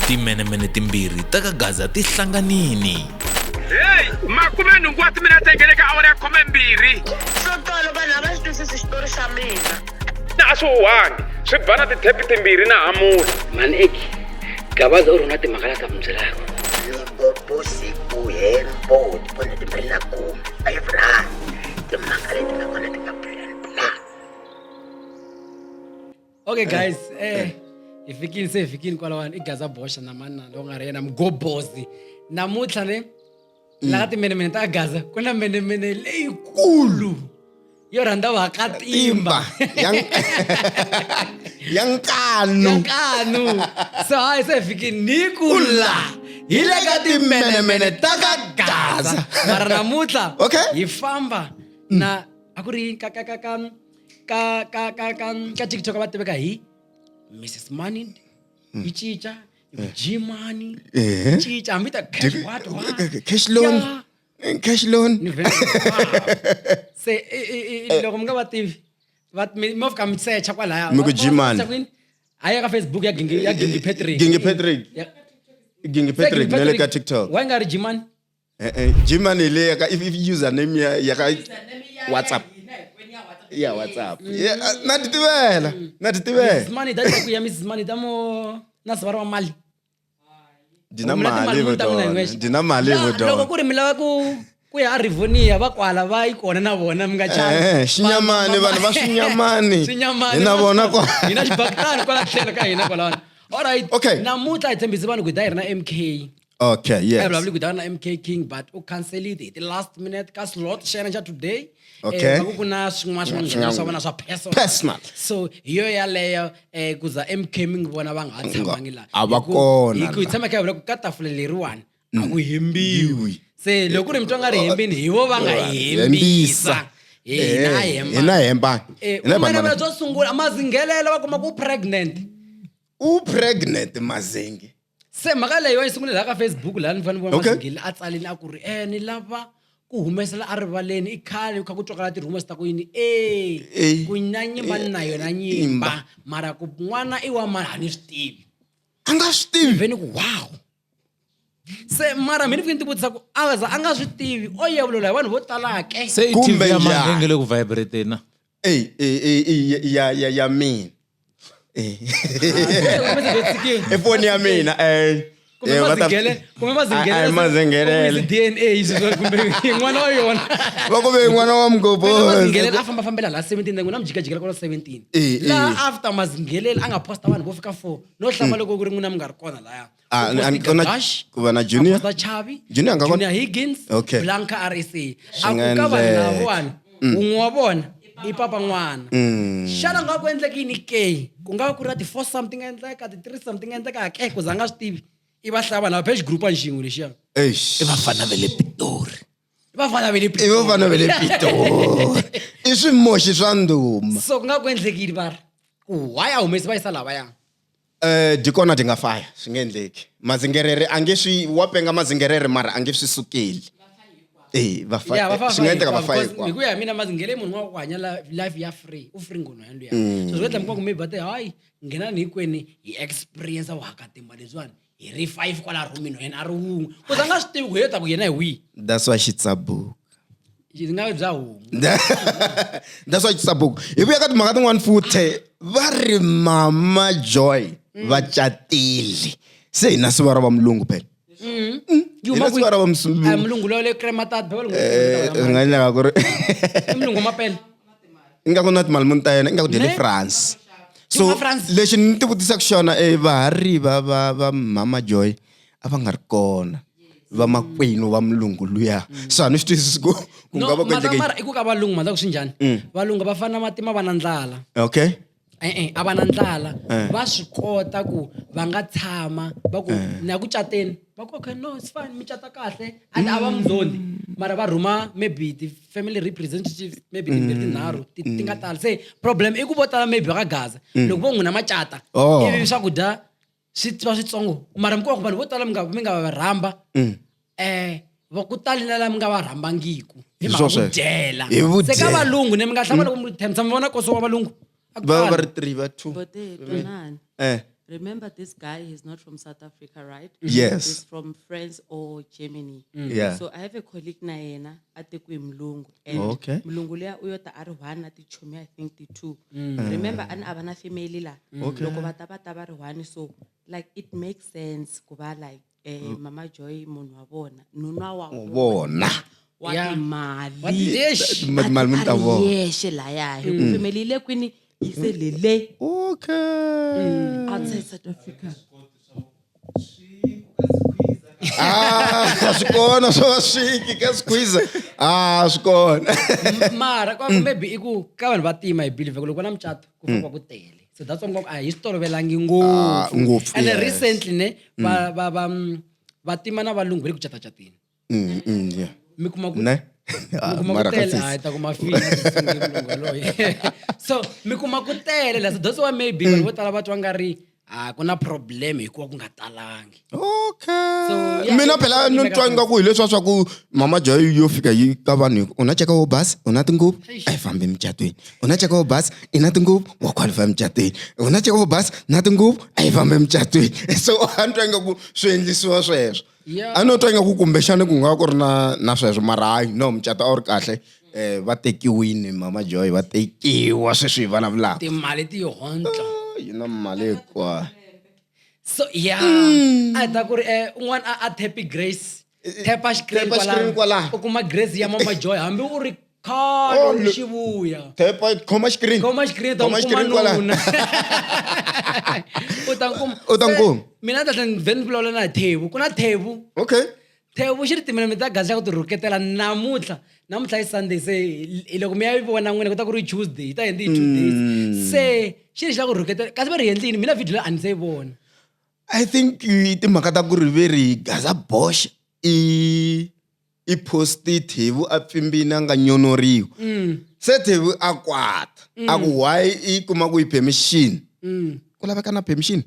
Timenemene timbirhi ta ka Gaza ti hlanganini. Hey, makume nhungu wa mina tengele ka awara ya 12. Sotolo vanhu va swi twisisi xitori xa mina. Na a swi wangi, swi bana tithepi timbirhi na hamula. Mani eki, Gabaza u rhunga timhaka la ta mubyelaka. Loko siku hembo tipona timbirhi na kuma ayivra timhaka leti nga kona ti nga plan. Okay guys, ifikini kwalawan iGaza Bosha namana lo nga ri yena Mgobozi. Namuntlha ne la timenemene ta Gaza kuna menemene leyikulu yo rhandza va ka timba Yankanu. So hayi sefikini nikula hile ka timenemene ta ka Gaza mara namuntlha Okay. hi famba na akuri ka TikTok va tiveka hi Mrs Money ichicha G-Money ichicha hambi ta cash what Cash loan. Cash loan. ni vele se loko mi nga va tivi mo fika mi searcha kwalaya Mi ku G-Money. aya ka Facebook ya Gingi Patrick Gingi Patrick. Ya. Gingi Patrick nele ka TikTok. Why nga ri G-Money G-Money le ya ka if username ya ka WhatsApp. Yeah, WhatsApp. Yeah, na titivela. Mrs Money dati ku ya Mrs Money damo na sivara wa mali Dina mali vodona. loko ku ri mi lava ku ya Rivonia va kwala va yi kona na vona mi nga chava Xinyamani vanhu va swinyamani. Swinyamani Hina vona kwa. hina xibakitani kwala tlhelo ka hina kwalawani alright Okay. namuntlha hi tshembisi vanhu ku hi ta hi ri na MK Okay, I yes. vulavuli ku hi ta na MK King but u cancelile hi the last minute ka slot xena xa today Okay. ku na swin'wana swa vona swa Personal. so hi yo yaleyo kuza MK mi ngi vona va nga ha tshamangi laha A va kona hi tshama kha hi vula ku ka tafula leriwani a ku hembiwi se loko ku ri mitwa nga ri hembini hi vo va nga hembisa Hina hemba. umenemene byo sungula mazingelelo va kuma ku pregnant U pregnant Mazengi. se mhaka leyi wa yi sungule laha ka Facebook laha ni fanele vona Okay. mazingeli a tsalini a ku ri ni lava ku humesela a rivaleni i khale kha ku twakala ti-rumors ta ku yini ku na nyimba ni na yona nyimba mara ku n'wana i wa mani a ni swi tivi Anga swi tivi. vheni ku wow se mara mi ni fikini ti vutisa ku a nga swi tivi o yevulola hi vanhu vo talake Se Kumbe TV ya njhani? mangenge le ku vibrate na. Ya mina. Efoni ya mina kumbe mazingelele DNA kumbe n'wana wa yona Va ku ve n'wana wa Mgobozi. mazingelele a fambafambela laha 17 ku na mjikajikela kwala 17 laha after mazingelele a nga posta vanhu vo fika 4 no hlamba loko ku ri n'wina mi nga ri kona laya ku va na Junior. Chavi Junior anga kona? Junior Higgins Okay. Blanca RSA Swi a nga ku ka vanhu endleka. lavawani un'we wa vona i papa n'wana xana nga ku endleka yini ke ku nga va ku ri na ti-4 something endleka ti-3 something endleka ke ku za nga swi tivi i va hlaya vanhu lava page group a nxin'we lexiya Eish. Vafana ve le Pitori. i vafana ve le I vafana ve le Pitori. I swimoxi swa ndhuma. so ku nga ku endlekini va ri ku why a humesi va yisa lavaya Dikona ti nga faya swi nge endleki. Mazingerere a nge swi wa penga mazingerere mara a nge swi sukeli. Va faya. Swi nga endleka va faya hi ku ya hi mina mazingele munhu wa ku hanya life ya free u free ngono yandu ya so swi endla mi ku maybe bate hayi nghenani hinkwenu hi experience wa ka timba leswiwani hi ri 5 kwala rumini yena a ri wun'we ku za nga swi tivi ku yeta ku yena hi wihi That's why xitsabuka. xi nga bya hungu That's why xitsabuka. Hi vuya ka timhaka tin'wana futhi va ri Mama Joy va catile. Se hina sivara va mulungu phela. Hina sivara va mulungu. mulungu lo le crematat bebele Nga endleka ku ri mulungu mapele inga ku na timali muni ta yena inga ku dele France. Ti So nga France. lexi ni ti vutisaka xona vahariva va Mama Joy a va nga ri kona va makwenu va mulungu luya so a ni swi twisisi ku nga va ku endleke mara i ku ka valungu manda ku swi njhani valungu va fana matima va na ndlala okay a va na ndlala va swi kota ku va nga tshama va ku na ku cateni va ku okay no it's fine mi cata kahle and a va muzondi mara va rhuma maybe the-family representatives maybe timbirhi tinharhu ti nga tali se problem i ku vo tala maybe va ka Gaza loko vo n'wina macata ivi swakudya swi va switsongo mara mi kuma ku vanhu vo tala mi nga va rhamba va ku talina la mi nga va rhambangiku hi mhaka ku dyela se ka valungu ne mi nga hlava loko mi tshama vona koso wa valungu va ri 3 va 2 Bote tonani. remember this guy, he's not from South Africa, right? Yes. He's from France or Germany. Yeah. So I have a colleague na yena ate ku Mlungu. And Okay. Mlungu leya uyota ari 1 ati chomi I think the 2. Remember an abana family la. Okay. Loko bataba ri 1 so like it makes sense kuba like Mama Joy munhu wa bona. Nunwa wa Bona. wa Yeah. timali. Yes. Mali muni ta vona. Yeshe la ya. Hi ku family le kwini iselele Okay. outside South Africa. Swi kona swo swiki ka squeeze. Swi kona. mara kwa maybe iku ka vanhu va tima hi believe loko na mucato ku famba ku tele so that's why a hi swi tolovelangi ngopfu, and yes. recently ne va tima na valungu va le ku catacateni Yeah. mi kuma ku Ne? mi kuma Mara ku ka tele sis. ta kuma fina mulungu loyi so mi kuma ku tele la so that's why maybe vanhu vo tala va twa nga ri ku na problem hikuva ku nga talangi Okay. So, yeah, Mina it phela makes no sense. twa ingaku hi leswa swa ku Mama Joy yo fika yi ka vanhu u na cheka wo bus u na tinguvu a hi fambi emicatweni u na cheka wo bus i na tinguvu wa qualify emicatweni u na cheka wo bus na tinguvu a hi fambi emicatweni so a ni twa ingaku swi endlisiwa sweswo Yeah. a no twa ingaku kumbexani ku nga ku ri na sweswo mara hayi no mucato a wu ri kahle va tekiwini Mama Joy va tekiwa sweswi hi vulavulaka timali ti hontla yi na mali hinkwayo. so yeah a ta ku ri un'wana a Happy Grace tepa screen Tepa screen kwala. u kuma Grace ya Mama Joy hambi u ri Oh, khalo look. xivuya Tepa khoma screen. khoma screen ta Khoma kuma screen kwala. nuna u ta kuma U ta kuma. mina ta tlhela vheni vulavula na Thebu ku na Thebu Okay. Thebu xi ri timela mi ta gaza ku ti rhuketela namuntlha i Sunday se loko mi ya vona n'wina ku ta ku ri Tuesday hi ta endli hi 2 days se xi ri xi la ku rhuketela kasi va ri endlini mina video leyi a ni se yi vona I think timhaka ta ku ri veri Gaza Bosch i posti Thebu a pfimbini a nga nyonoriwa se Thebu a kwata a ku why i kuma ku yi permission ku laveka na permission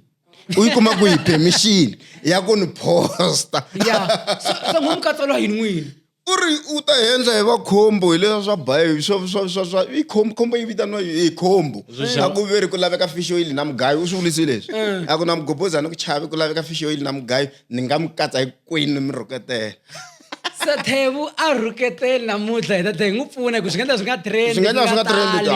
u yi kuma ku yi permission ya ku ni posta ya so ngumkatsalo yini n'wini u ri u ta endla hi vakhombo hi leswa swa bayi swa i khombo yi vitaniwa hi khombo a ku veri ku laveka fish oil na mugayo u swi vulisile leswi a ku na mugobozana ku chavi ku laveka fish oil na mugayo ni nga mi katsa hinkwenu mi rhuketela se Thebu a rhuketeli namuntlha hi ta hi n'wi pfuna hi ku swi nga endla swi nga trend Swi nga endla swi nga trend,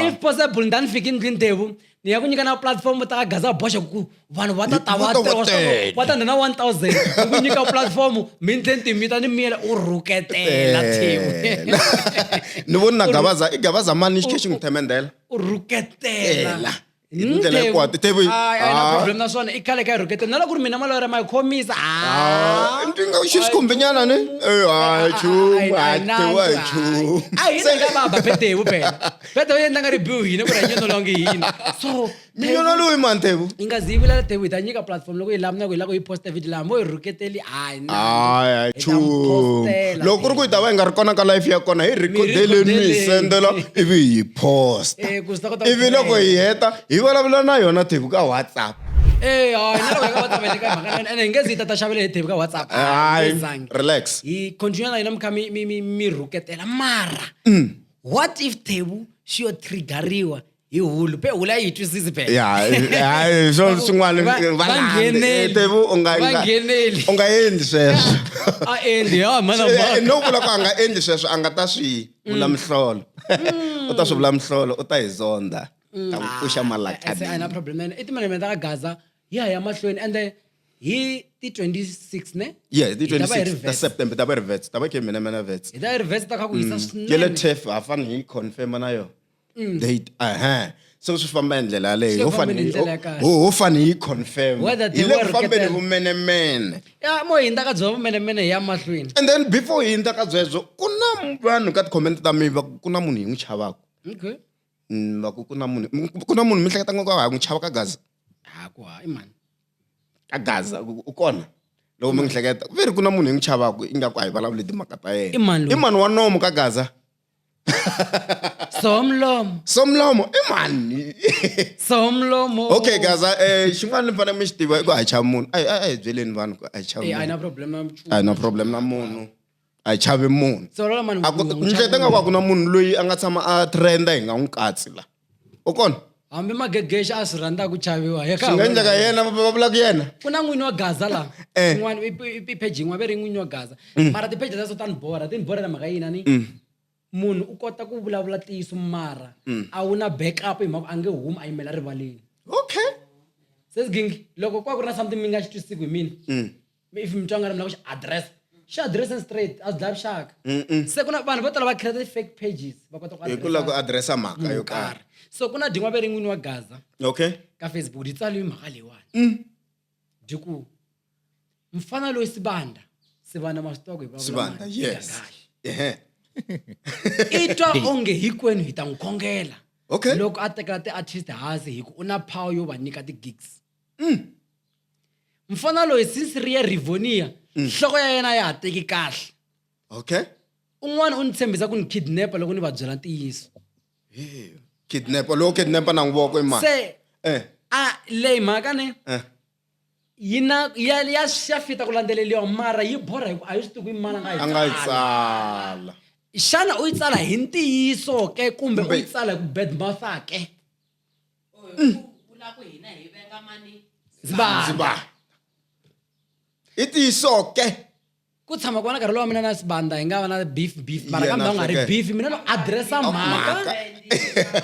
if possible ni ta ni fiki ndlwini Thebu ni ya ku nyika na platform ta Gaza Bosch ku vanhu va ta ta va nghena 1000 ni ku nyika platform mi tlheni timita ni miyela u rhuketela Thebu ni voni na Gabaza i Gabaza mani xi khe xi n'wi themendela u rhuketela hi ndlela hinkwato Thebu na problem naswona i khale ka hi rhuketela na loko ku ri mina malawera ma hi khomisa ndzi xi swi khumbinyana ni chumu Thebu a hi chumu a hi nga baba Thebu phela yendla nga ri biwi hina ku ri nyeno longe hina so minyona loyi mani Thebu yi nga zivila Thebu hi ta nyika platform loko hi lavana ku hi lava ku hi posta video laha mo hi rhuketeli chumu loko ku ri ku hi ta va hi nga ri kona ka life ya kona hi rhekodeleni mi hi sendela ivi hi posta ku swi ta kota ivi loko hi heta hi vulavula na yona Thebu ka WhatsApp hayi na loko hi nga WhatsApp hi ka mhaka ene hi nge zi ta xavela hi Thebu ka WhatsApp relax hi continue na hina mi kha mi rhuketela mara what if Thebu xi yo triggeriwa hi hulu pe hulu a yi twisisi phela swo swin'wana Thebu u nga endli sweswo a endli mana no vula ku a nga endli sweswo a nga ta swi vula mihlolo u ta swi vula mihlolo u ta hi zonda ta n'wi pfuxa malakani a na problem ene i timali ta ka Gaza ya ya mahlweni and hi ti 26 ne yes the 26 September ta ba reverse ta ba ke mina vets hi ta reverse ta kha ku hisa ke le swinene TEF ha fani hi confirm na yo date so swi famba hi ndlela leyo ho fani hi confirm hi le fambeni vumenemene ya mo hi ndaka byo vumenemene ya mahlweni and then before hi ndaka byebyo ku na vanhu ka ti-comment ta mi ku na munhu hi n'wi chavaka okay ku na munhu mi hleketa ngo ha n'wi chava ka Gaza ku hayi man ka Gaza u kona loko mi ngi hleketa veri ku na munhu hi n'wi chavaka ingaku a hi vulavuli timhaka ta yena i mani wa nomu ka Gaza somlomo i mani somlomo okay Gaza xin'wana ni fanele mi xi tiva i ku a hi chavi munhu a hi byeleni vanhu ku a hi chavi a hi na problem na munhu a hi chavi munhu so lola mani ni hleketa nga ku na munhu loyi a nga tshama a trenda hi nga n'wi katsi la u kona hambi magegeshi a swi rhandza ku chaviwa swi nga endleka yena va vula ku yena ku na n'wini wa gaza laha yin'wana i page yin'wana ve ri n'wini wa gaza mara tipage leto ta ni bora na mhaka yina ni munhu u kota ku vulavula tiyiso mara a wu na backup hi mhaka a nge humi a yimela rivaleni okay se gingi loko ku ri na something mi nga xi twisisiku hi mina if mi twa nga ri mi lava xi address straight a swi dlaya vuxaka se ku na vanhu vo tala va create fake pages va kota hi ku lava ku adressa mhaka yo karhi so ku na dingwa ve ri n'wini wa gaza okay ka Facebook di tsaliwe mhaka leyiwani diku mfana loyi sibanda masitoko hi Sibanda yes i twa onge hinkwenu hi ta n'wi khongela okay loko a tekela ti-artist hansi hi ku u na power yo va nyika ti-gigs mfana loyi since ri ya rivonia nhloko ya yena ya ha teki kahle okay un'wana u ni tshembisa ku ni kidnapa loko ni va byela ntiyiso kidnapper loko kidnapper na n'wi voko i mani se a leyi mhaka ne yina ya fita ku landzeleliwa mara yi borha hi ku a yi swi tiku yi mana a nga yi tsala xana u yi tsala hi ntiyiso ke kumbe u yi tsala hi ku badmouth ke Sibanda i tiyiso ke ku tshama ku va na nkarhi lowu wa mina na Sibanda hi nga va na beef mara kambe u nga ri beef mina no addressa mhaka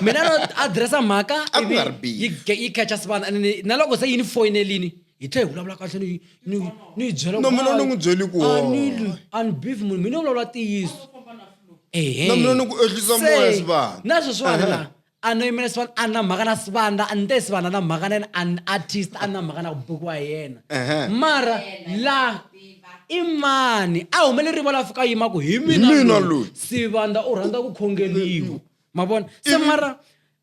mina no addressa mhaka A ku nga ri beef. yi catcha Sibanda and na loko se yi ni foyinelini hi tlhe hi vulavula kahle ni yi byela no mina ni n'wi byeli ku ani beef munhu mina u vulavula tiyiso no mina ni ku ehlisa moya Sibanda na sweswiwani la a no yimela Sibanda a na mhaka na Sibanda a ni te Sibanda na mhaka na yena an artist a na mhaka na ku bukiwa hi yena mara la i mani a humele rivala fika yima ku hi mina loyi Sibanda u rhandza ku khongeliwa ma vona se mara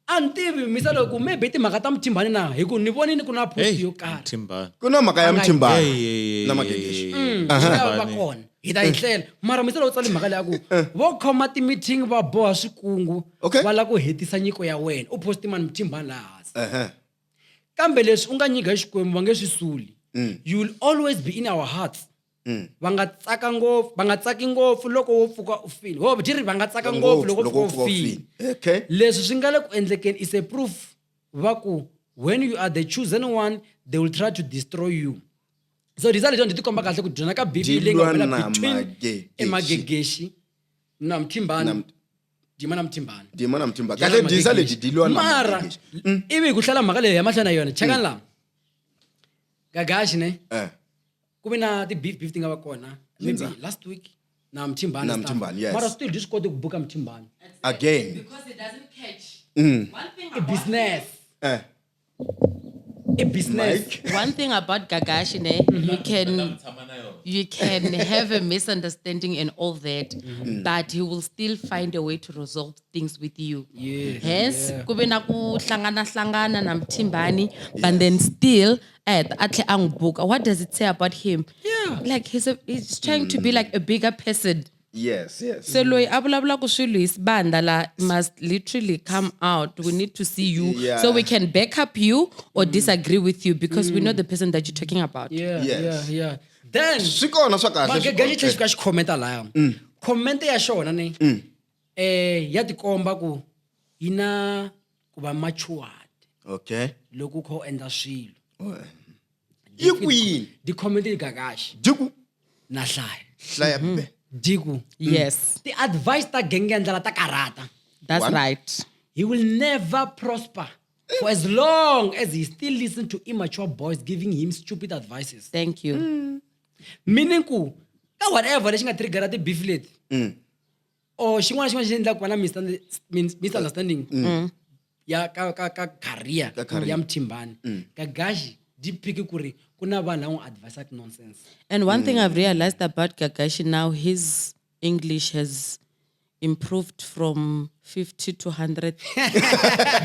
a ni tivi misa loko maybe timhaka ta Mthimbani na hi ku ni vonini ku na post yo karhi Mthimbani ku na mhaka ya Mthimbani na magegeshi va kona hi ta yi hlela mara misa loko tsali mhaka leya ku vo khoma ti-meeting va boha swikungu Okay. va lava ku hetisa nyiko ya wena u posti mani Mthimbani laha hansi kambe leswi u nga nyika hi Xikwembu va nge swi suli you will always be in our hearts va nga tsaki ngopfu loko wo pfuka u file ho diri va nga tsaka ngopfu loko u pfuka u file okay leswi swi nga le ku endlekeni is a proof va ku when you are the chosen one they will try to destroy you so rizali jo nditi komba kahle ku dyona ka bibi leyi nga humelela between emagegeshi na Mthimbani dima na Mthimbani dima na Mthimbani kahle disa leti diliwa na mara ivi ku hlela mhaka leyi ya mahlweni na yona chekani la Gagashi ne ku ve na ti-beef ti nga va kona maybe last week na Mthimbani yes. mara still di swi koti ku buka Mthimbani again Because it doesn't catch. One thing i business i business One thing about Gagashi, you can have a misunderstanding and all that, but he will still find a way to resolve things with you. Hence, kube na ku hlangana na Mthimbani, but then still at atle angbuka. What does it say about him? Yeah. Like he's trying to be like a bigger person. yes So loyi avulavula ku swilo hi Sibanda la must literally come out. We need to see you so we can back up you or disagree with you because we know the person that you're talking about. yeah then swi kona swa kahle magegeshi tlhe xi ka xi khomenta laya comment ya xona ni ya tikomba ku yi na ku va matured okay loko kho endla swilo yi kwini di comment yi Gagashi diku na hlaya hlaya be diku Yes, ti advice ta genge ya ndlela ta karata that's One. right. he will never prosper for as long as he still listen to immature boys giving him stupid advices Thank you. meaning ku ka whatever lexi nga triggera ti-beef leti or xin'wana xi endlaka ku va na misunderstanding ya ka career ya Mthimbani Gagashi di phiki ku ri ku na vanhu lava n'wi advisaka nonsense And one thing I've realized about Gagashi now, his English has improved from 50 to 100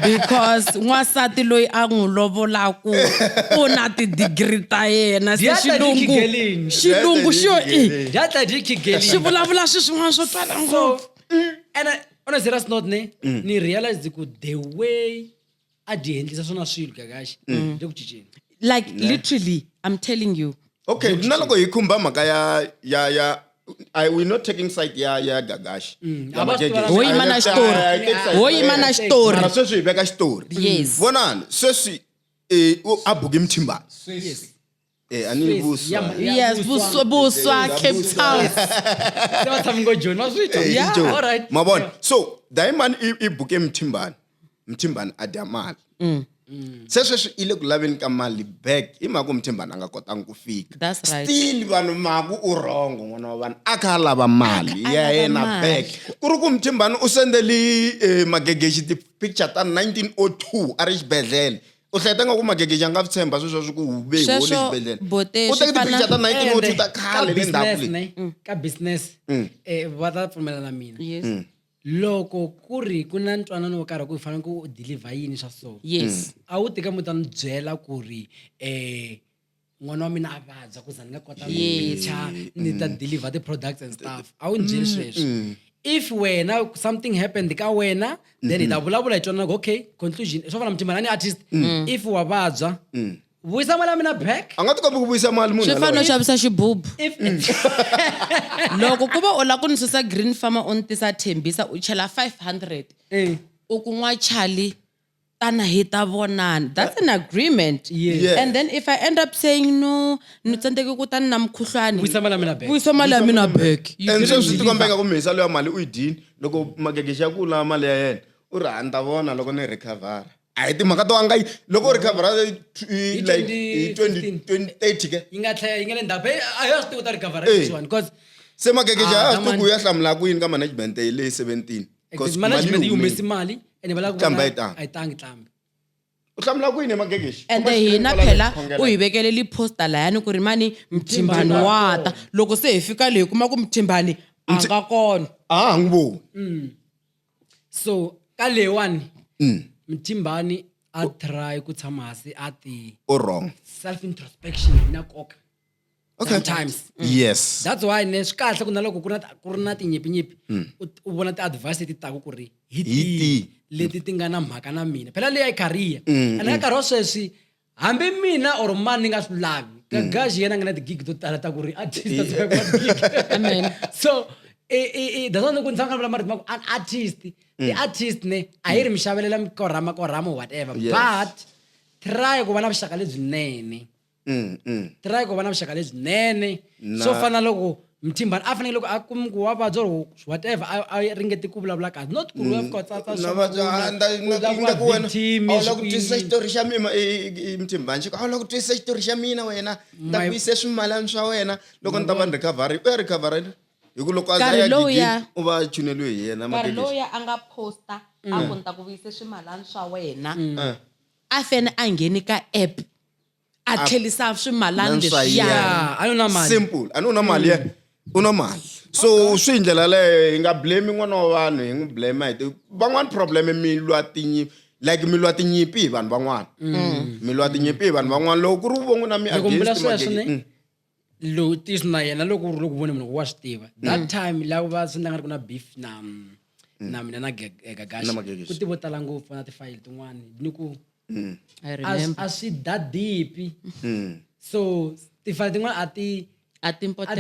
because n'wansati loyi a n'wi lovolaku u na ti-degree ta yena se xilungu xo data di khigeli xi vulavula swi swin'wana swo tala ngopfu. and on a serious note ni realize ku the way a di endlisa swona swilo Gagashi di ku cinceni Like literally, I'm telling you. okay na loko hi khumba mhaka ya we're not taking side ya Gagashi. A va swi tiva Ho yima na xitori. Ho yima na xitori. Mara sweswi hi veka xitori. Yes. Vonani, sweswi a buke Mtimbani. Ani vuswa. Yes, Buswa, Cape Town. Se va tshama ngo Joni, va swi twa. Yeah. All right. Mabona. So, Diamond i buke Mtimbani. Mtimbani a dya mali. Sweswi ile ku laveni ka mali back i mhaka Mtimbani a nga kotanga ku fika. That's right. Still vanhu maku u wrong n'wana wa vanhu a kha lava mali ya yena back. Ku ri ku Mtimbani u sendeli Magegeshi ti picture ta 1902 a ri xibedhlele. U hleta nga ku Magegeshi a nga tshemba sweswo ku hube hi wole xibedhlele. Bote U teke ti picture ta 1902 ta khale le ndhawu business leyi. ne ka business va ta pfumela na mina Yes. loko ku ri ku na ntwanano wo karhi ku hi fanele ku deliver yini swa so Yes. a wu tika mi ta ni byela ku ri n'wana wa mina a vabya ku za ni nga kota ni ta deliver the products and stuff a wu ni byeli sweswo if wena something happened ka wena then hi ta vulavula hi twanana ku okay conclusion swo fana Mtimbani a ni artist if wa vabya vuyisa mali ya mina back A nga ti kombi ku vuyisa mali munhu Swi fanele u xavisa xibubu. if Loko ku va u la ku ni susa Green Farmer u ni tisa Thembisa u chela 500. U ku n'wa Charlie tana hi ta vonana. That's an agreement. Yeah. And then if I end up saying no, ni tsandzeke ku tani na mukhuhlwani. vuyisa mali ya mina back Vuyisa mali ya mina back. And sweswi ti kombeka ku mhisa leyo mali u yi dyini loko Magegeshi ya ku lava mali ya yena u ri a ni ta vona loko ni recover a hi timhaka to anga loko u recover like 2030 ke yi nga tlhela yi nga le ndhawu a hi swi tivi ku ta recover this one because se Magegeshi a swi man. tivi ku ya hlamula ku yini ka management yi le 17 because management yi humesi mali and va lava ku Tlamba vona yi tanga. a yi tangi tlambi u hlamula ku yini Magegeshi And then hina phela u hi vekeleli poster layani ku ri mani Mtimbani wata. Loko se hi fika leyi kuma ku Mtimbani a nga kona. a ngi voni so ka leyiwani Mtimbani a try ku tshama hansi a ti u wrong self introspection yi na nkoka sometimes yes that's why ne swi kahle ku na loko ku ri na tinyipinyipi u vona ti-advice leti taku ku ri hi tihi leti ti nga na mhaka na mina phela leyi a yi career ene ka nkarhi wa sweswi hambi mina or mani ni nga swi lavi Gagashi yena nga na tigig to tala ta ku ri artist Amen. so that's why ku ni tshama mara timhaka an artist ti-artist ne a yi ri mi xavelela korama whatever Yes. but try ku va na vuxaka lebyinene try ku va na vuxaka lebyinene swo fana loko Mtimbani a fanele loko a kuma ku wa vabya or whatever a ringete ku vulavula kahle not ku ri of course ku twisisa xitori xa mina Mtimbani xi ku a wu lava ku twisisa xitori xa mina wena ta ku yise swimalana swa wena loko ni ta va ni recovery u ya recovery hi ku loko a za ya gigi u va chuneliwe hi yena Nkarhi Magegeshi loya a nga posta a ku ni ta ku vuyise swimalana swa wena. A fene a ngheni ka app a tlhelisa swimalana leswiya. Yeah, a yi na mali. simple a ni u na mali ya u na mali so swi hi ndlela leyo hi nga blame n'wana wa vanhu hi n'wi blame hi van'wana problem mi lwa tinyipi like mi lwa tinyipi hi vanhu van'wana mi lwa tinyipi hi vanhu van'wana loko ku ri vo n'wina mi loko mbula against sweswo Magegeshi ne lo tisi na yena loko ri loko vone munhu wa swi tiva that time lava va swi ndanga ri ku na beef na mina na Gagashi Na Magegeshi. ku tivo tala ngopfu na tifayili tin'wana ni ku I remember. a swi that deep so tifayili tin'wana a ti important.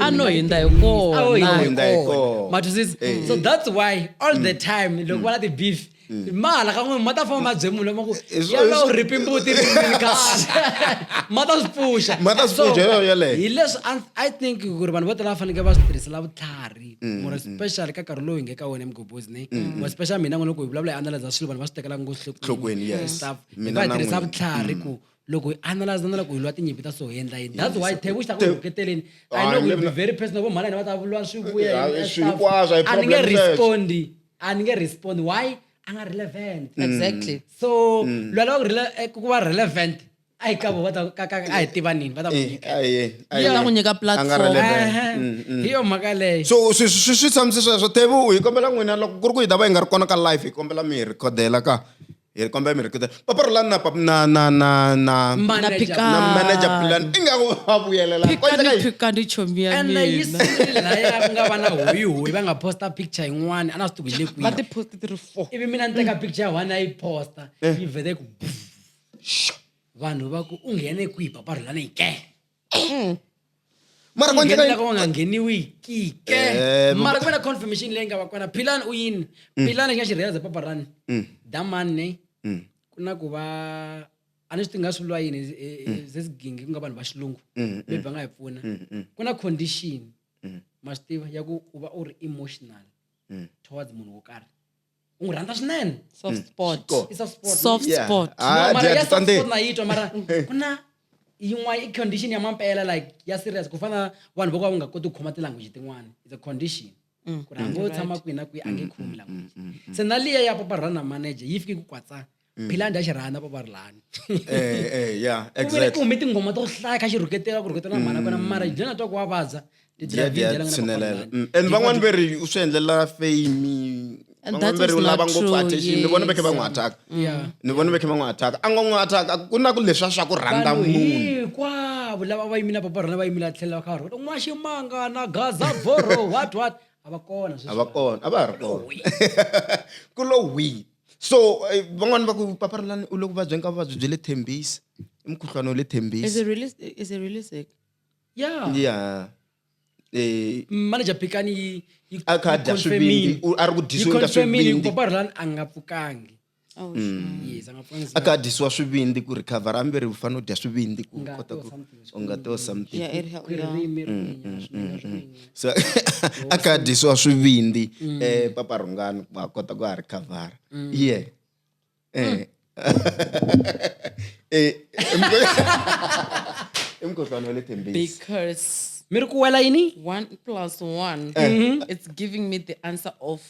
A no hinda hi kona. Hinda hi kona. matwisisi so that's why all the time loko va na ti-beef mala ka n'wina ma ta famba ma bye munhu lama ku yalo ripi mbuti ma ta swi pfuxa Ma ta swi pfuxa yeleyo. hi leswi I think ku ri vanhu vo tala va fanekele va swi tirhisela vutlhari more especially ka nkarhi lowu hi nge ka wena mgobozi ne more especially mina n'wina loko hi vulavula hi analyze swilo vanhu va swi tekela Nhlokweni, yes. stuff hi Mina va hi na tirhisa n'wina. vutlhari ku loko hi analyze na loko hi lwa tinyimpi ta so hi endla yini that's why thebu xi ta ku rhuketeleni I Ah, know ni we'll be le- very personal vo mhana va ta vuliwa swi vuya Yeah, swi hinkwaswo, a hi a ni nge problem sweswo. respondi a ni nge respondi why a nga relevant Exactly. so lwa loko ku va relevant a hi kavo a hi tivanini va ta ku nyika Yi ta ku nyika platform. hi yo mhaka leyo so swi tshamise sweswo tevu hi kombela n'wina loko ku ri ku hi ta va hi nga ri kona ka live hi kombela mi hi rikhodela ka hi kombela mi hi rikhodela paparulani na manager manager plan i nga ku va vuyelela Phikani chomi ya and yi mina. sungule laya ku nga va na hoyihoyi va nga posta picture yin'wana a na swi tiku hi le Va kwihi ti post 3-4. ivi mina ni teka picture one a yi posta yi vhele ku vanhu va ku u nghene kwihi paparulani hi ke mara kwa ndlela Nghenela ko nga ngheniwi kike mara ku ve na confirmation leyi nga va kona Philani u yini Philani xi nga xi realize papa rani damani ne ku na ku va a ni swi tinga swi vuriwa yini zesigingi ku nga vanhu va xilungu maybe va nga hi pfuna ku na condition ma swi tiva ya ku u va u ri emotional towards munhu wo karhi u n'wi rhandza swinene Soft spot. i soft spot Soft Yeah. spot. mara ya soft understand spot na yi twa mara ku na yin'wana i condition ya mampela like ya serious ku fana vanhu vo ka va nga koti ku khoma tilanguage tin'wana it's a condition ku ri hambi wo tshama kwihi na kwihi a nge khomi language se na liya ya papa rana manager yi fike ku kwatsa Philani a xi rhandza papa rilani yeah ku vile ku exactly hume tinghoma to hlaya kha xi rhuketela mhana kona mara ndlela twa ku wa vabya and van'wani ve ri u swi endlela fame And van'wani that ve ri is u lava not ngopfu true, attention ni vona ve khe va yes. n'wi ataka Yeah. ni vona ve khe va n'wi ataka a nga n'wi ataka ku na ku leswiya swa ku rhandza munhu hinkwavo lava va yimile papa rona va yimile a tlhela va kha n'wa ximanga na gaza boro what a va kona a va kona a va ha ri kona ku lo wi so van'wani va ku papa rilani u le ku vabyeni ka vuvabyi bya le Thembisa i mukhuhlwana wa le Is Thembisa it really sick? yeah yeah manager Phikani yi a kha dya swivindi a ri ku disiweni ka swivindi papa rilani a nga pfukangi Oh, yes a nga pfukangi a kha dyisiwa swivindi ku recover hambi ri u fanele u dya swivindi ku Ngati kota or ku something. u nga to something yeah, it helped. Yeah. ririmi rin'we so a kha dyisiwa swivindi papa rhungani a kota ku a recover yeah i mukhuhlwana wa le Thembisa Because mi ri ku wela yini 1 + 1, it's giving me the answer of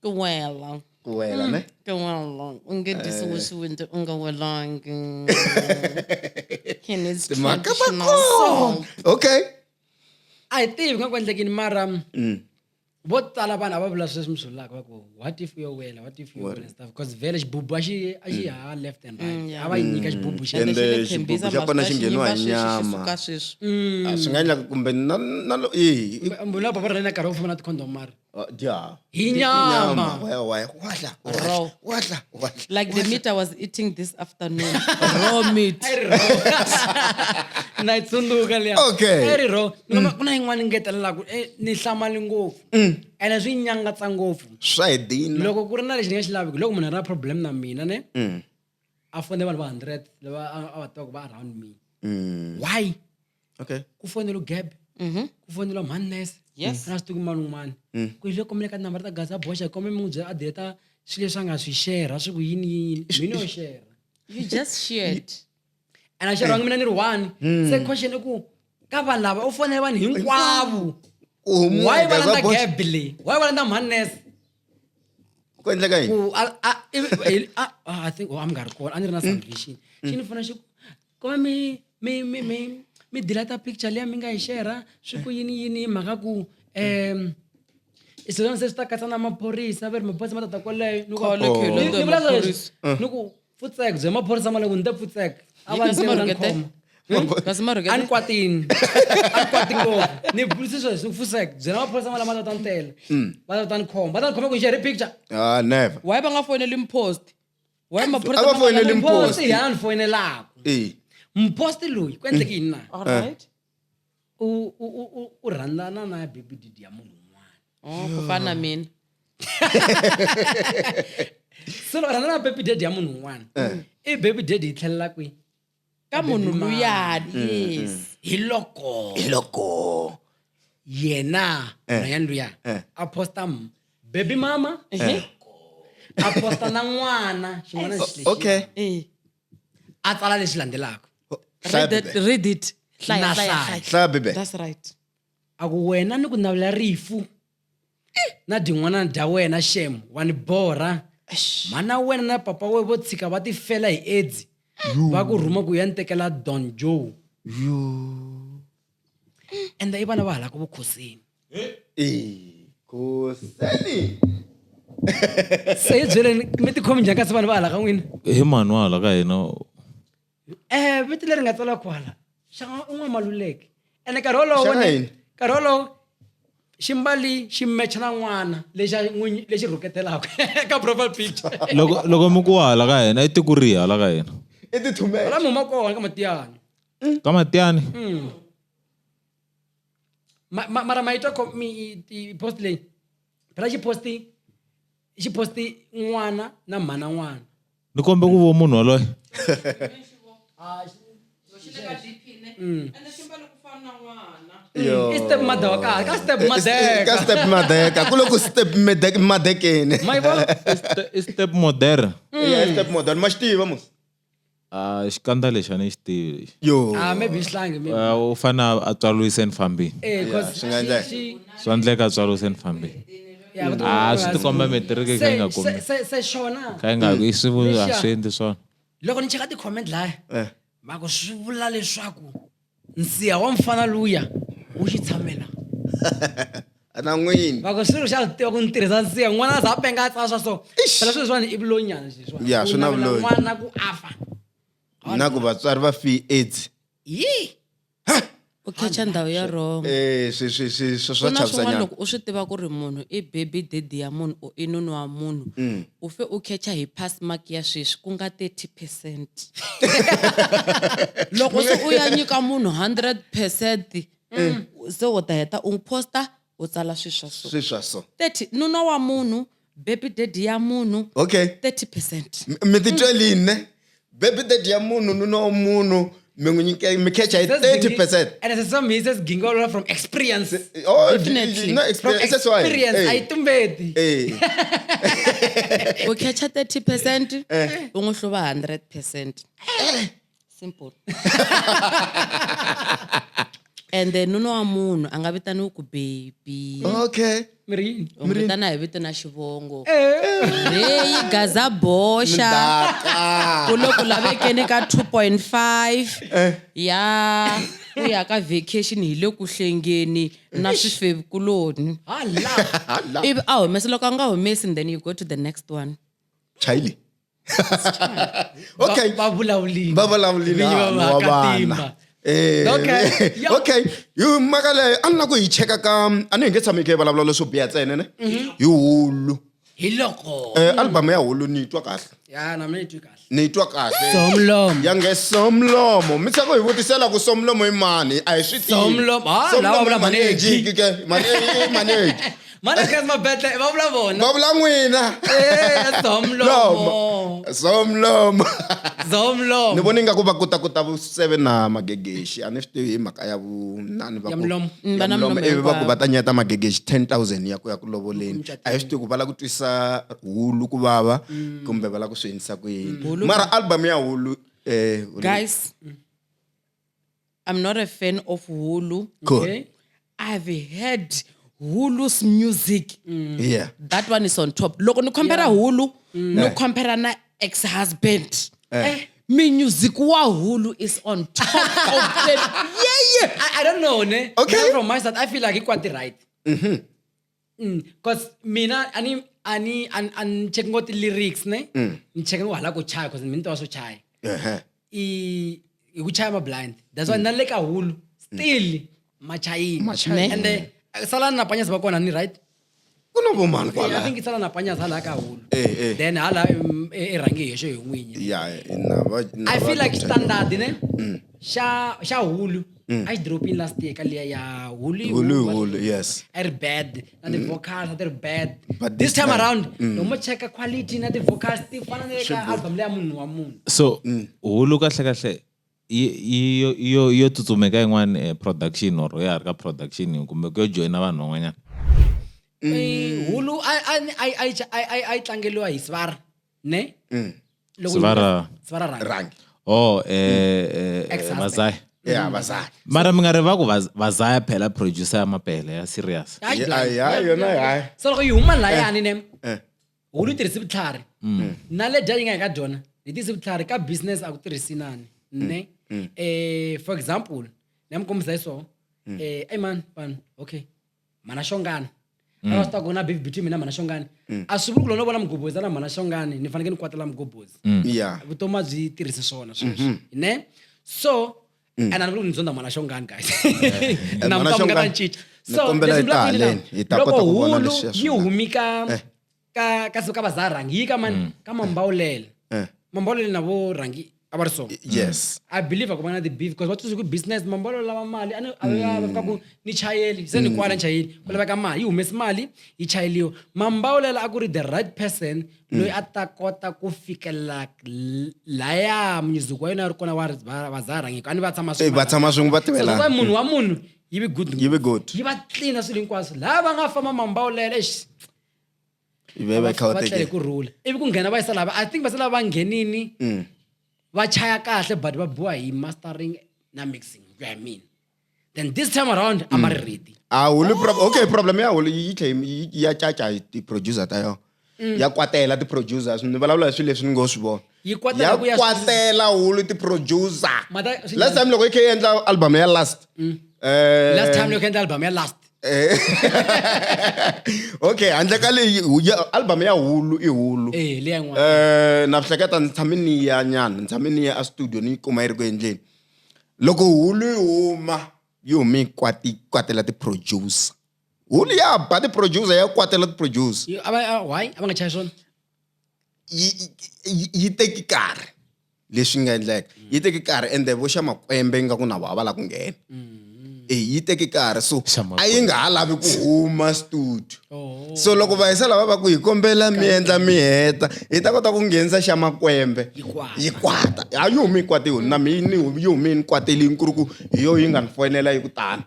kuwela. ku wela ne Kuwela. Ungedisiwe swivindi unga welangi. Can it's timhaka va traditional kona song. okay a hi tivi nga ku endlekini mara vo tala vanhu a va vula sweswi mi swi vulaka va ku what if yo wela what if yo wela and stuff because vhele xibubu a xi ha left and right yeah. a va yi nyika xibubu xa And, Ende xi le xibubu Thembisa xa kona masiku xi ngheniwa hi xi nyama. suka sweswi. swi nga endlaka kumbe mbula papa rena nkarhi wo famba na tikhondom mara dya hi nyama Raw. wahla Like the meat I was eating this afternoon. Raw meat. na yi tsundzuka liya Okay. a ri ro ku na yin'wana ni ngetelelaku ni hlamali ngopfu ene swi nyangatsa ngopfu swa hi dina loko ku ri na lexi ni nga xi laviki loko munhu a ri na problem na mina ne a fonele vanhu va 100 lava a va tivaka va around me why okay ku fonela ugab ku fonela mannes Yes. na swi tiku mani un'wana ku hi le komele ka tinambara ta gaza boxa hi kombe mi n'wi byela a deleta swilo leswi a nga swi share swi ku yini yini mini yo share You just shared. and a xerhangi mina ni ri one se question i ku ka vanhu lava u fonele vanhu hinkwavo why va landza gap leyi why va landza mannes ku endleka yini ku I think a mi nga ri kona a ni ri na salvation xi ni pfuna xi ku kombe mi deleta picture leya mi nga yi share swi ku yini yini mhaka ku swilo se swi ta katsa na maphorisa va ri maphorisa ma tata kwaleyo Khale khale ndo hi maphorisa. ni ku pfutseka bye maphorisa ma le ku ni te pfutseka a va Kasi ni marhukete? khoma Kasi a ni marhukete? kwatini ngopfu ni bulise sweswi ni pfuseka byela maphorisa ma lama ta ta ni tela va ta ta ni khoma va ta ni khoma ku ni share picture never Why ba nga foneli mpost? Why maphorisa A va foneli ma- Post. hi yana ni foyinelaka mposti loyi ku endleke yini na All right. u rhandzana na baby didi ya munhu un'wana Oh, ku fana na mina. se loko rhandzana na baby didi ya munhu un'wana i baby didi yi tlhelela kwihi Ka munhu luyani. Yes. hi loko loko yena nayani luya a posta baby mama a posta na n'wana xin'wana lexi okay Eh. a tsala leswi landzelaka Read it. Hlaya, Na hlaya, hlaya. hlaya. hlaya bebe That's right. a ku wena ni ku navela rifu na din'wana dya wena shem wa ni borha mana wena na papa we vo tshika va ti fela hi AIDS va ku rhuma ku ya ni tekela Don Joe ende i vana va halaka vukhosini koseni se hi byeleni mi tikhomi njhani kasi vanhu va halaka n'wina hi mani wa hala ka hina viti leri nga tsala kwala xanga un'wana maluleke ene nkarhi wolowo Xana ne yini? nkarhi wolowo ximbali xi mecha na n'wana lexi rhuketelaka ka profile picture loko mi ku wa hala ka hina i tiku rihi hala ka hina i tithumela wala mi huma kona ka matiyani ka matiyani mara maitwa post leyi phela xi posti n'wana na mhana n'wana ni kombe ku vo munhu waloye i step mother wa kahle ka step madeka ka step madeka ku loko step madekeni ma yi vona i step modern ya step modern ma xi tiva mos xikandza lexi a ni xi tivi lexi yo maybe i xihlangi maybe u fane a tswaluwise ni fambini swi nga endleka. swa endleka a tswaluwise ni fambini swi tikomba metiriki kha yi nga kombi se xona kha yi nga i a swi endli swona loko ni cheka ti-comment laya Eh. mako swi vula leswaku nsiya wa mfana luya wu xi tshamela na n'wini mako swilo xa swi tiva ku ni tirhisa nsiya n'wana a za a penga a tsala swa so phela swilo leswiwani i vulonyana leswiwani Ya, swi na Ku navela vulonyi. n'wana ku afa na ku vatswari va fi AIDS yi u khecha ndhawu ya wrong swi ku swa na swin'wana chavisanyana loko u swi tiva ku ri munhu i baby daddy ya munhu or i nunu wa munhu u fe u khecha hi pass mark ya sweswi ku nga 30%. Loko se u ya nyika munhu 100% se u ta heta u posta u tsala sweswa so swi swa so 30 nuna wa munhu baby daddy ya munhu okay 30%. mi titwelini ne baby daddy ya munhu nuna wa munhu mi catcha hi 30%. and as some he says gingola from experience Oh, Definitely. no from experience. That's why. experience Hey. ayitumbeti Hey. U khecha 30% u n'wi hluva 100%. Simple. And then nuna wa munhu a nga vitaniwi ku baby. Okay. mirini U n'wi vitana hi vito na xivongo. Leyi gaza boxa. Ndaka. Ku loko lavekeni ka 2.5 ya ku ya ka vacation hi le ku hlengeni na swifevikuloni. hala Ivi a humesa loko a nga humesi and then you go to the next one. Chayili. Okay. va vulavulini Va vulavulini Vinyi va wa vaakatimba. vana. Okay. Yeah. Okay. You makale a ni na ku hi cheka ka a ni nge tshami ke vulavula leswo biha ntsena ne. Hi hulu. hi loko Album ya hulu ni twa kahle. ya na mina ni twi kahle Ni twa kahle. somlomo Ya nge somlomo. Mi tsaka hi vutisela ku somlomo i mani? A hi swi tivi. Somlomo. Lava vula manegi. Ke manegi. mana kasi mabetle va vula vona Va vula n'wina. somlomo Somlomo. Ni somlomo vona ingaku va kuta vu 7 na magegeshi a ni swi tivi hi mhaka ya vu nani va Ya mlomo. Vana mlomo ivi va ku hinkwavo. va ta nyata magegeshi 10,000 ya ku lovoleni a hi swi tivi ku va la ku twisa hulu ku vava kumbe va la ku swi endlisa ku yini mara album ya hulu Guys, I'm not a fan of Hulu. cool Okay. I've heard Hulu's music. yeah That one is on top. Loko ni compare Hulu, no compare na ex-husband. Me music wa Hulu is on top of them. Yeah. I don't know ne Okay. Me from my side I feel like it quite right because mina ani checking out the lyrics ne ni checking hala ku chaya because mina to so chaya i ku chaya ma blind that's why naleka hulu still machayini and sala na panyas ba kona ni right ku na vo mani I kwala think sala na panyas hala ka hulu eh. then hala rangi yesho hi n'winyi ya na I feel like standard ne xa hulu I drop in last year ka liya ya hulu yes are bad na the vocals are bad But this this time time, around no mo check quality na the vocals ti fana ne ka album leya munhu wa munhu so hulu kahle kahle yo tsutsumeka yin'wana production or ya ri ka production kumbe ku yo joina vanhu van'wanyana hulu I tlangeliwa hi Svara ne Loko Svara. Svara rang rangi Ex-husband. vazaya ya vasai mara mi nga ri va ku vazaya phela producer ya mapele ya serious ya yona ya so loko yi huma layani ne hulu yi tirhisi vutlhari na le dya yi nga hi ka dyona yi tirhisi vutlhari ka business a ku tirhisinani ne for example ni ya mi kombisa hi so ey man vanhu okay mana xongani a va swi ta ku na beef between mina mana xongani a swi vuli ku loko no vona mugobhozi na mana xongani ni fanekele ni kwatela mugobhozi ya vutomi a byi tirhisi swona sweswo ne so and a ni vuli ku ni zonda mana xongani guys na Mana mutamu nga ta Xongani, cinca ni so kombela leswi hi ta ni vulaka haleni, ku hi ta loko kota ku vona hulu leswiya yi swin'wana. humi ka va za rangi yi ka mani ka mambawulele mambawulele na vo rangi a so yes I believe akubana the beef because what is good business mambolo lava mali ane ku ni chayeli se ni kwala chayeli ku laveka mali yi humesa mali yi chayeliwa mambawulela a ku ri the right person loyi a ta kota ku fikela laya music wa yena ri kona wa vazarangiko ani va tshama va tshama swin'we va tivela so munhu wa munhu yi be good yi be good yi va clean swilo hinkwaswo lava nga famba mambawulela va tlele ku rula ivi ku nghena va yisa lava I think va lava va nghenini va chaya kahle but va boha hi mastering na mixing you I mean then this time around I'm ready okay problem ya hulu yi ya chacha ti producer ta yo ya kwatela ti producers ni vulavula hi swilo leswi ni ngo swi vona Yi ya kwatela kwatela hulu ti producer Mata- last time loko yi endla album ya last last time loko endla album ya last okay handle ka leyi album ya hulu i hulu leya yin'wana na hleketa ni tshame ni ya nyana ni tshame ni ya a studio ni kuma yi ri ku endleni loko hulu yi humi kwatela ti producer hulu ya ba ti producer ya kwatela ti producer why a va nga chayi swona yi teki karhi leswi nga endleka yi teki karhi ende vo xa makwembe nga ku na va la ku nghena yi teki karhi so a yi nga ha lavi ku huma studio so loko va hisa lava va ku hi kombela mi endla mi heta hi ta kota ku nghenisa xa makwembe yi kwata a yi humi yi kwate hulu na mini yi humi ni kwatelini ku ri ku hi yo yi nga ni fonela yi ku tana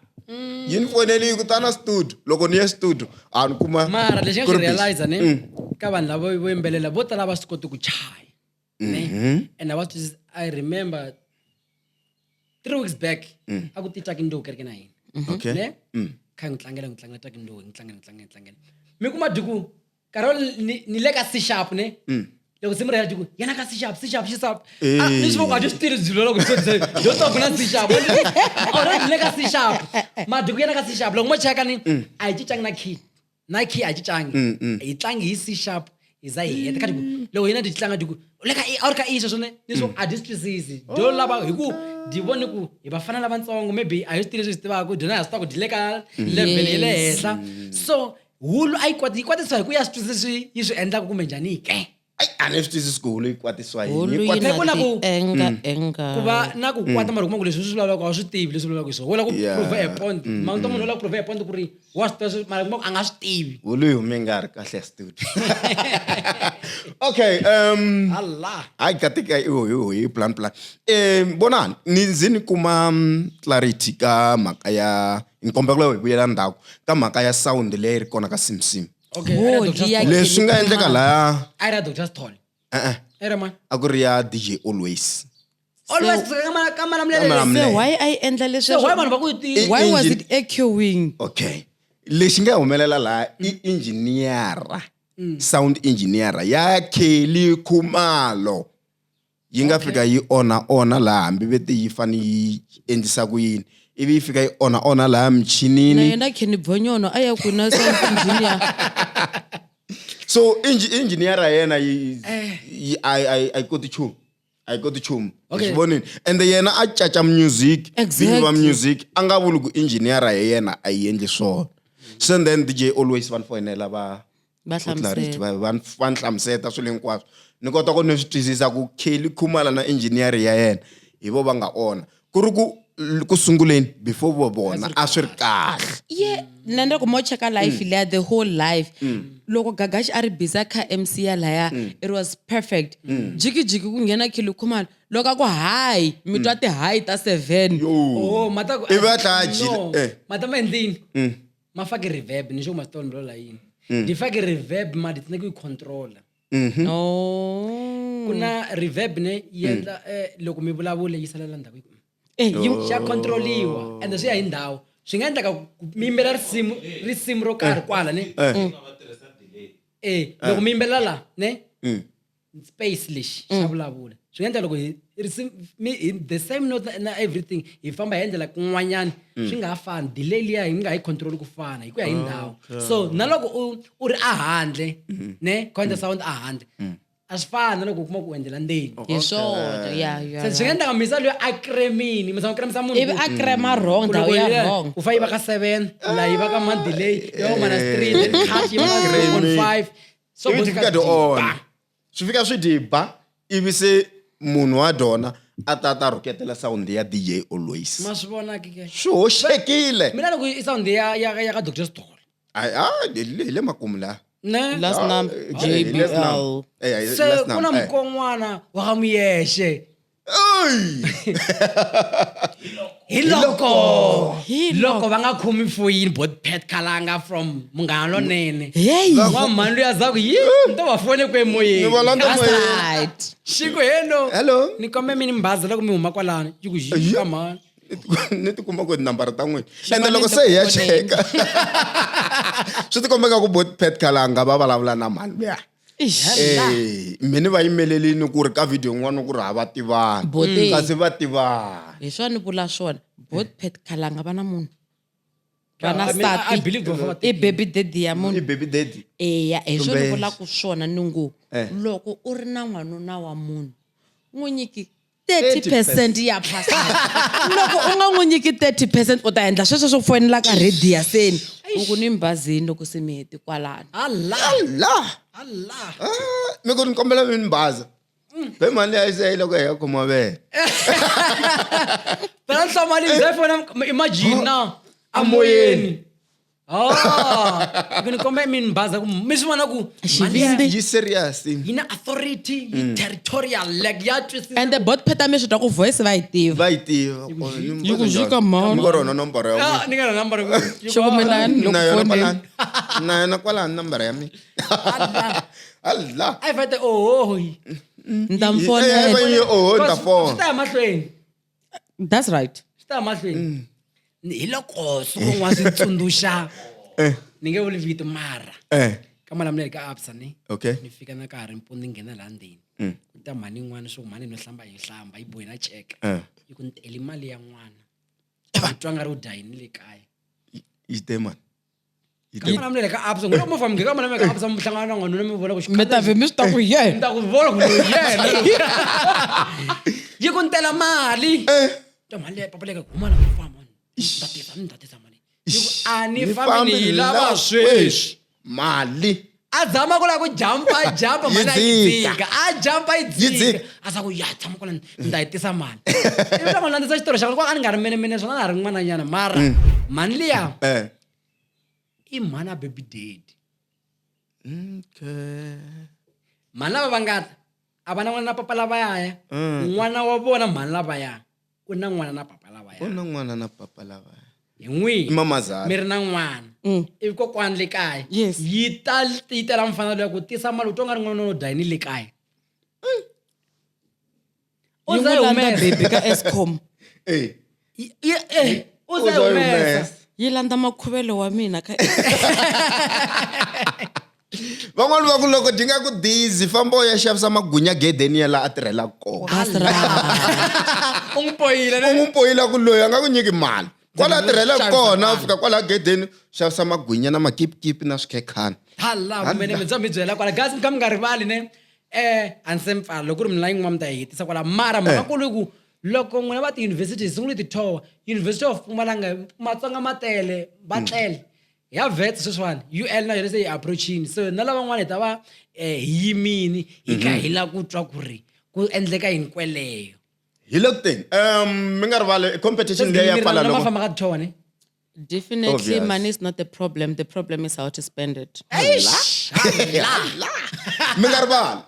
yi ni fonele yi ku tana studio loko ni ya studio a ni kuma mara lexi nga xi realize ne ka vanhu lava vo yimbelela vo tala va swi koti ku chaya ne and I remember 3 weeks back a ku ti Takindo kereke na yini okay ne kha ngitlangela Takindo ngitlangela mi kuma duku karol ni le ka C sharp ne loko se mrela duku yana ka C sharp ni swo ka just tiri zilo loko do to kuna C sharp ora ni le ka C sharp ma duku yana ka C sharp loko mo cheka ni a yi canga na key a yi canga yi tlangi hi C sharp iza yi heta ka duku loko yena di tlanga duku leka a ka isho swone ni swo a districts do lava hi ku di vone ku hi va fana lavatsongo maybe a hi swi tivi leswi hi tivaka dyona hi swi ta ku di le ka level ya le henhla so hulu a yi kwatiswa hi ku ya swi twisisa leswi yi swi endlaka kumbe njhani ke ai a ni swi twisisi ku hulu yi kwatiswa Hulu yini yi yi na Ku na ku- ti-enga ku va na ku kwata mara kuma ku leswi swi vulavulaka a wu swi tivi leswi vulavulaka hi swona wo la ku Yeah. prove a point mangito munhu wo la ku prove a point ku ri wa swi tiva leswi mara kuma ku a nga swi tivi hulu yi hume nga ri kahle studio okay Allah hayi katika hi plan bonani ni ze ni kuma clarity ka mhaka ya ni kombela ku hi vuyela ndzhaku ka mhaka ya sound leyi ri kona ka simsim okay Oh, era Dr. hi ya Stone. leswi nga endleka laya era Dr. Stone era man a ku ri ya DJ Always always ka malamulele Malamulele. so why I endla so why vanhu leswi va ku ti why was engine- it echoing okay lexi nga humelela laya i engineera sound engineera ya Kelly Khumalo yi nga fika yi ona laha hambi vete yi fane yi endlisa ku yini ivi yi fika yi ona laha na michinini yena Kenny Bonyono a ya ku na sound engineer so engineera yena I got the chum Okay. xivonini and yena a caca music Exactly. vinyi va music a nga vuli ku engineera ya yena a yi endli swona so then DJ Always van foyinela Va Clarity, hlamusela. va ni hlamuseta swilo hinkwaswo ni kota ku ni swi twisisa ku Kelly Khumalo na engineer ya yena hi vo va nga ona ku ri ku sunguleni before vo vona a swi ri kahle yeah nanda ku mo cheka life leya the whole life loko Gagashi a ri busy kha MC ya laya it was perfect jiki ku nghena Kelly Khumalo loko a ku hi mi twa ti hi ta 7 oh mata ku Ivi a tlhela a jile, mata ma endlini ma fake reverb ni sho ma stone bro la yini di fake reverb ma di tsene ku controller oh kuna reverb ne yendla loko mi vulavula yi salela ndhawu yi xa controliwa and swi ya hi ndhawu swi nga endleka ku mi yimbelela risimu ro karhi kwala ne loko mi yimbelela la ne space lexi xa vulavula swi nga endla loko the same note na everything hi famba hi endlela kun'wanyana swi nga ha fani delay liya hi nga hi control ku fana hi ku ya hi ndhawu so na loko u ri a handle ne counter sound a handle a swi fani na loko u kuma ku endlela ndzeni hi swona yeah se swi nga endla misa loyi a kremini mi tshama kremisa munhu ivi a krema wrong ndhawu ya wrong u fa yi va ka 7 la yi va ka man delay yo mana 3 then cut yi va ka 3.5 so ivi ti fika ti ona swi fika swi diba ivi se munhu wa dona a ta roketela sound ya DJ Always ma swi vona ke swi hoxekile mina loko i sound ya ka Dr. Stall le makumu la ne Last number, JBL. se kuna mkon'wana wa ga Muyeshe hi loko va nga khomi foyini bot Pat Kalanga from Munghana Lonene Hey. wa mhani luya zaku yi ni to va fone kwe Ni moyeni va landza That's moyeni. right. xiko hello Hello. ni kombe mi ni mbaza loko mi huma kwalani yi ku yi ka mani ni ti kuma ku nambara ta n'wina ende loko se hi ya cheka swi ti kombeka ku bot Pat Kalanga va vulavula na mhani luya mini va yimelelini ku ri ka video yin'wana ku ri hava tivani Bote. kasi va tivani Hi swona ni vula swona. Both Pat Kalanga va na munhu. Va I na mean, I nsati. believe before I baby daddy ya i munhu. baby daddy Eya, hi swona ni Kumbe- vulaka swona ni ngo loko u ri na n'wanuna wa munhu n'wi nyiki 30% ya passport. Loko u nga n'wi nyiki 30% u ta endla sweswo swo fonela ka radio seni u ku ni mbazini loko se mi heti kwalani. Allah la mi ku ni kombela mi ni baza be mali ya se loko hi ya khoma vele phela nhlomali ndzi fona imagine na amoyeni ku ni kombe mi ni baza ku mi swi vona ku mali ya- Xivindi. yi serious yi na authority yi territorial like ya twisisa And the bot pheta mi swi twa ku voice va yi tiva. va yi tiva Yi ku zhika mhani. mi rona nomboro ya n'wina. ni nga na number Xoko mina ni loko na yona fonela. kwalani na yona kwalani nambara ya mina Allah a yi fete ohohi Ni ta mi va fonela. yi oh ta swi phone ta ya mahlweni That's right. swi ta ya mahlweni hi loko siku rin'wana swi tsundzuxa ni nge vuli vito mara ka malamulelo ka absa ni okay ni fika na ka ha ri mpundzu ni nghena laha ndzeni ku ta mhani yin'wana swo mhani no hlamba hi hlamba yi bohi na ceka yi ku ni tele mali ya n'wana yi twa nga ri u dya yini le kaya yi te man ka malamulelo ka absa ngolo mo famike ka malamulelo ka absa muhlangano na n'wanuna mi vona ku Mi ta ve mi swi twa ku ni yena. ta ku vona ku loyi yena yi ku ni tela mali ta mali ya papa leka huma la mfama ni tatisa mali yi ku a ni fambi ni yi lava sweswi mali a zama ku la ku jampa mana Yi yi dzika a jampa yi Yi dzika dzika. a sa ku ya tshama kwala ni ta yi tisa mali ivi loko landzisa xitori xa ku a ni nga ri menemene swona na ha ri n'wananyana mara mani liya i mhani a baby daddy mhani lava va ngata a va na n'wana na papa lavayaya n'wana wa vona mhani lavaya ku na n'wana na papa lavaya u na n'wana na papa lava hi n'wihi i mamazala mi ri na n'wana ivi kokwani le kaya Yes. yi tela mfanelo ya ku tisa mali u twa nga ri n'wana no dya yini le kaya u Yi za n'wi yi landza humesa baby ka Eskom. u za yi humesa Yi landza makhuvelo wa mina ka van'wani va ku loko dyi nga ku dizi famba u ya xavisa magwinya gedeni ya laha a tirhelaka kona That's right. u n'wi bohile u n'wi bohila ku loyi a nga ku nyiki mali kwala a tirhelaka Xavisa kona mali. a fika kwala gedeni xavisa magwinya na makipikipi na swikhekhana hala kumene mi bya mi byela kwala gasi mi kha mi nga rivali ne a ni se mpfala loko ku ri mina yin'wana mi ta yi hetisa kwala mara mhakakulu ku loko n'wina va tiyunivhesiti hi sungule tithowa university of Mpumalanga matsonga ma tele va tlele ya vet sweswiwani UL na yona se yi approachini so na lavan'wana hi ta va hi yimini hi kha hi la ku twa ku ri ku endleka hinkweleyo hi le ku teni mi nga rivali competition leyi ya pfala ma loko famba ka tithowa ne Definitely, Obvious. money is not the problem. The problem is how to spend it. mi nga rivali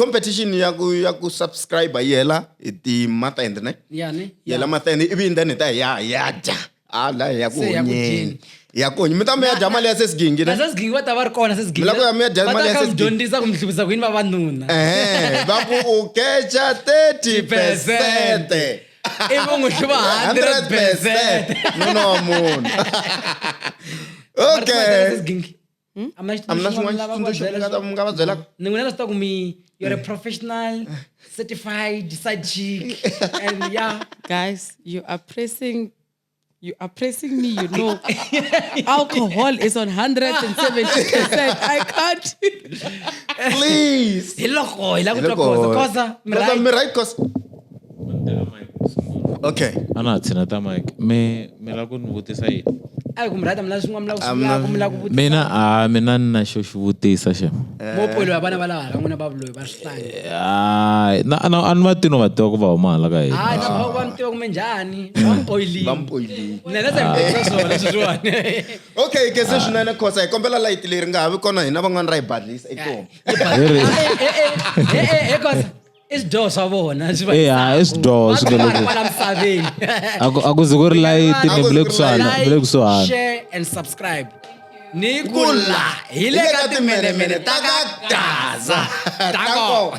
competition ya ku subscribe yi hela hi ti-month ne yani yi hela month ivi then hi ta ya dya ala hi ya ku Se ya ku honyeni dyeni. hi ya ku honyi mi ta mi ya dya mali ya sesigingi ne sesigingi va ta va ri kona Mi lava ku ya mi ya dya mali ya sesigingi. dyondzisa ku mi hluvisa ku yini vavanuna va ku u kecha 30% ivi u n'wi hluva 100%. nuna wa munhu okay amna xin'wana mi nga va byelaka ni n'wina na swi ta ku mi you're a professional certified side chick and yeah Guys, you are pressing me, you know. Alcohol is on 170%. I can't. please hi loko hi la ku twa kosa mi right? mi right kosa okay a na ha tshina ta mike mi la ku ni vutisa yini Ay kumrata mla swin'wana mla ku mina ni na xo xivutisa xe mopolo ya bana va laha ka n'wina va vuloyi va swihlaya a ni va tino va tiva ku va huma hala ka hina hayi na va mi tiva kume njhani va mpoyilini nena se mi tivisa swona leswi swiwani okay ke se swinene khosa hi kombela light leri nga ha vi kona hina van'wana ra hi badlisa etomo because i swidoho swa vona i swidoho kwala misaveni a ku zi ku ri layiti ni vile kusuhana share and subscribe ni kula hi le ka timenemene ta ka gaza tako